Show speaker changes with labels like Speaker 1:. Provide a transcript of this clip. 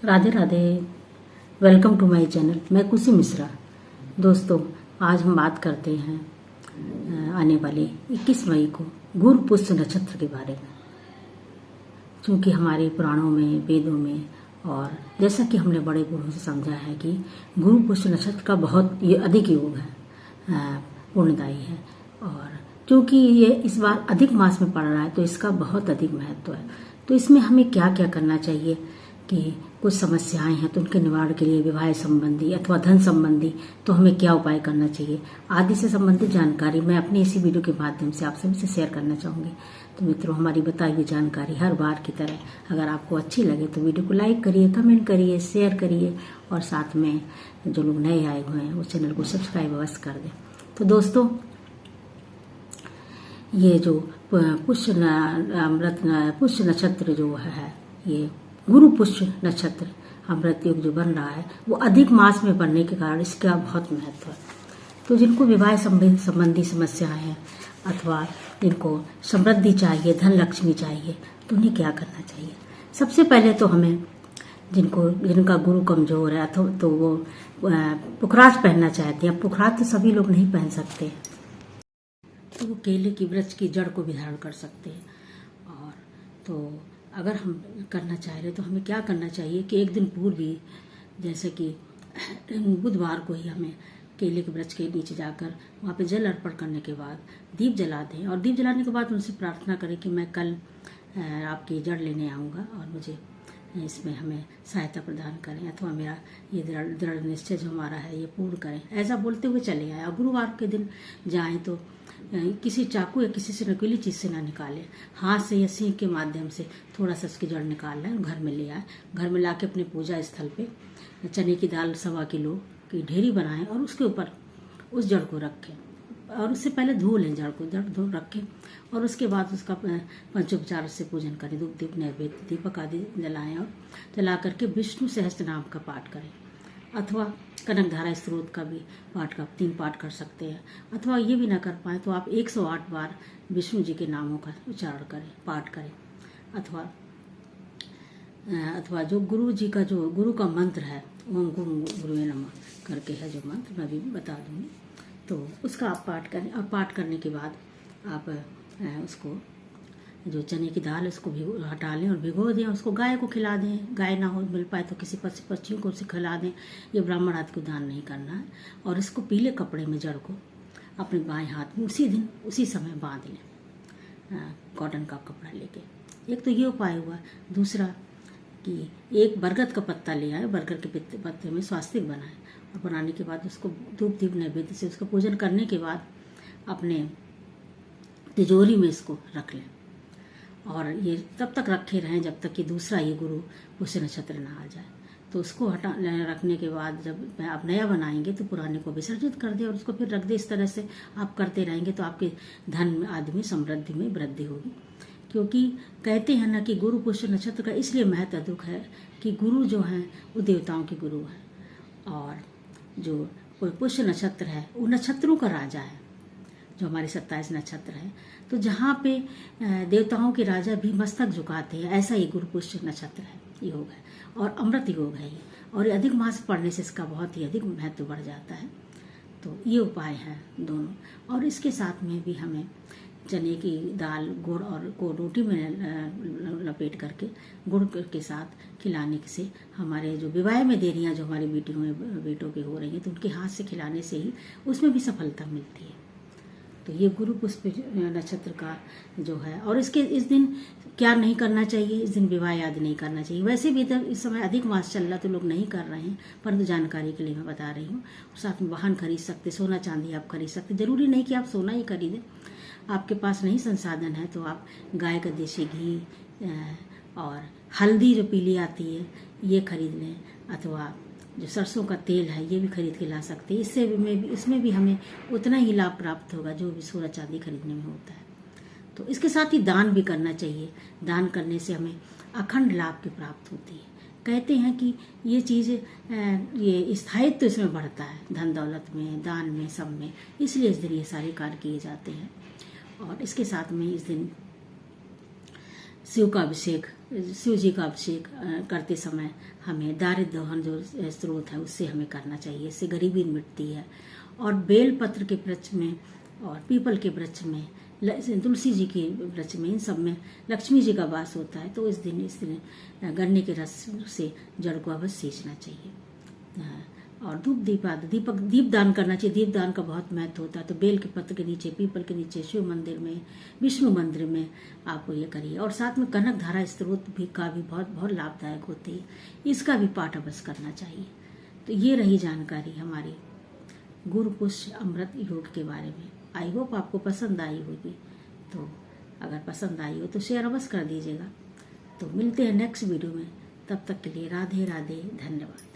Speaker 1: Radhe Radhe. Welcome to my channel. मैं कुशी मिश्रा। दोस्तों, आज हम बात करते हैं आने वाले 21 मई को गुरु पुष्य नक्षत्र के बारे में। क्योंकि हमारे पुराणों में, वेदों में और जैसा कि हमने बड़े गुरुओं से समझा है कि गुरु पुष्य नक्षत्र का बहुत ये अधिक योग है, पूर्णदायी है। और क्योंकि ये इस बार अधिक मास में पड़ रहा है तो इसका बहुत अधिक महत्व है। तो इसमें हमें क्या क्या करना चाहिए कि कुछ समस्याएं हैं तो उनके निवारण के लिए विवाह संबंधी अथवा धन संबंधी तो हमें क्या उपाय करना चाहिए आदि से संबंधित जानकारी मैं अपनी इसी वीडियो के माध्यम से आप सभी से शेयर करना चाहूंगी। तो मित्रों, हमारी बताई हुई जानकारी हर बार की तरह अगर आपको अच्छी लगे तो वीडियो को लाइक करिए, कमेंट करिए, शेयर करिए और साथ में जो लोग नए आए हुए हैं उस चैनल को सब्सक्राइब अवश्य कर दें। तो दोस्तों, ये जो पुष्य नक्षत्र जो है, ये गुरु पुष्य नक्षत्र अमृत योग जो बन रहा है वो अधिक मास में बनने के कारण इसका बहुत महत्व है। तो जिनको विवाह संबंधी समस्याएं हैं अथवा जिनको समृद्धि चाहिए, धन लक्ष्मी चाहिए, तो उन्हें क्या करना चाहिए? सबसे पहले तो हमें जिनका गुरु कमजोर है अथवा तो वो पुखराज पहनना चाहते हैं। पुखराज तो सभी लोग नहीं पहन सकते हैं, तो वो केले की वृक्ष की जड़ को भी धारण कर सकते हैं। और तो अगर हम करना चाह रहे तो हमें क्या करना चाहिए कि एक दिन पूर्व ही, जैसे कि बुधवार को ही हमें केले के वृक्ष के नीचे जाकर वहाँ पे जल अर्पण करने के बाद दीप जला दें और दीप जलाने के बाद उनसे प्रार्थना करें कि मैं कल आपकी जड़ लेने आऊँगा और मुझे इसमें हमें सहायता प्रदान करें अथवा मेरा ये दृढ़ निश्चय जो हमारा है ये पूर्ण करें। ऐसा बोलते हुए चले आए। और गुरुवार के दिन जाएं तो किसी चाकू या किसी से नुकीली चीज से ना निकालें, हाथ से या सींग के माध्यम से थोड़ा सा उसकी जड़ निकाल लें और घर में ले आए। घर में लाके अपने पूजा स्थल पे चने की दाल 1.25 किलो की ढेरी बनाएं और उसके ऊपर उस जड़ को रखें और उससे पहले धो लें। जड़ को धो रखें और उसके बाद उसका पंचोपचार से पूजन करें। धूप दीप नैवेद्य दीपक आदि जलाएं और जला करके विष्णु सहस्त्र नाम का पाठ करें अथवा कनकधारा स्त्रोत का भी पाठ का 3 पाठ कर सकते हैं। अथवा ये भी ना कर पाए तो आप 108 बार विष्णु जी के नामों का उच्चारण करें, पाठ करें। अथवा जो गुरु जी का जो गुरु का मंत्र है, ओम गुरुवे नमः करके है जो मंत्र, मैं भी बता दूंगी, तो उसका आप पाठ करें। और पाठ करने के बाद आप उसको जो चने की दाल उसको भी हटा लें और भिगो दें। उसको गाय को खिला दें। गाय ना हो मिल पाए तो किसी पक्षियों को उसे खिला दें। ये ब्राह्मण आदि को दान नहीं करना है। और इसको पीले कपड़े में जड़ को अपने बाएं हाथ में उसी दिन उसी समय बांध लें, कॉटन का कपड़ा लेके। एक तो ये उपाय हुआ। दूसरा कि एक बरगद का पत्ता ले आए, बरगद के पत्ते में स्वास्तिक बनाए और बनाने के बाद उसको धूप दीप नैवेद्य से उसका पूजन करने के बाद अपने तिजोरी में इसको रख लें और ये तब तक रखे रहें जब तक कि दूसरा ये गुरु पुष्य नक्षत्र ना आ जाए। तो उसको रखने के बाद जब आप नया बनाएंगे तो पुराने को विसर्जित कर दें और उसको फिर रख दें। इस तरह से आप करते रहेंगे तो आपके धन आदि में, समृद्धि में वृद्धि होगी। क्योंकि कहते हैं ना कि गुरु पुष्य नक्षत्र का इसलिए महत्व अधिक है कि गुरु जो हैं वो देवताओं के गुरु हैं और जो पुष्य नक्षत्र है वो नक्षत्रों का राजा है। जो हमारे 27 नक्षत्र है तो जहाँ पे देवताओं के राजा भी मस्तक झुकाते हैं, ऐसा ये गुरु पुष्य नक्षत्र है, योग है और अमृत योग है ये। और ये अधिक मास पढ़ने से इसका बहुत ही अधिक महत्व बढ़ जाता है। तो ये उपाय है दोनों। और इसके साथ में भी हमें चने की दाल, गुड़ और को रोटी में लपेट करके गुड़ के साथ खिलाने से हमारे जो विवाह में देरियाँ जो हमारी बेटों के हो रही हैं तो उनके हाथ से खिलाने से ही उसमें भी सफलता मिलती है। तो ये गुरु पुष्य नक्षत्र का जो है। और इसके इस दिन क्या नहीं करना चाहिए? इस दिन विवाह आदि नहीं करना चाहिए। वैसे भी इस समय अधिक मास चल रहा तो लोग नहीं कर रहे हैं, परंतु जानकारी के लिए मैं बता रही हूँ। साथ में वाहन खरीद सकते, सोना चांदी आप खरीद सकते। जरूरी नहीं कि आप सोना ही खरीदें। आपके पास नहीं संसाधन है तो आप गाय का देसी घी और हल्दी जो पीली आती है ये खरीद लें अथवा जो सरसों का तेल है ये भी खरीद के ला सकते हैं। इसमें भी हमें उतना ही लाभ प्राप्त होगा जो भी सोना चांदी खरीदने में होता है। तो इसके साथ ही दान भी करना चाहिए। दान करने से हमें अखंड लाभ की प्राप्त होती है। कहते हैं कि ये चीज़ ये स्थायित्व इसमें बढ़ता है, धन दौलत में, दान में, सब में। इसलिए इस दिन ये सारे कार्य किए जाते हैं। और इसके साथ में इस दिन शिव का अभिषेक, शिव जी का अभिषेक करते समय हमें दारिद्र्य दहन जो स्रोत है उससे हमें करना चाहिए, इससे गरीबी मिटती है। और बेल पत्र के वृक्ष में और पीपल के वृक्ष में, तुलसी जी के वृक्ष में, इन सब में लक्ष्मी जी का वास होता है। तो इस दिन गन्ने के रस से जड़ को अवश्य सींचना चाहिए। और दीप दान करना चाहिए। दीप दान का बहुत महत्व होता है। तो बेल के पत्र के नीचे, पीपल के नीचे, शिव मंदिर में, विष्णु मंदिर में आप ये करिए। और साथ में कनक धारा स्त्रोत भी का भी बहुत लाभदायक होती है, इसका भी पाठ अवश्य करना चाहिए। तो ये रही जानकारी हमारी गुरु पुष्य अमृत योग के बारे में। आई होप आपको पसंद आई होगी। तो अगर पसंद आई हो तो शेयर अवश्य कर दीजिएगा। तो मिलते हैं नेक्स्ट वीडियो में, तब तक के लिए राधे राधे, धन्यवाद।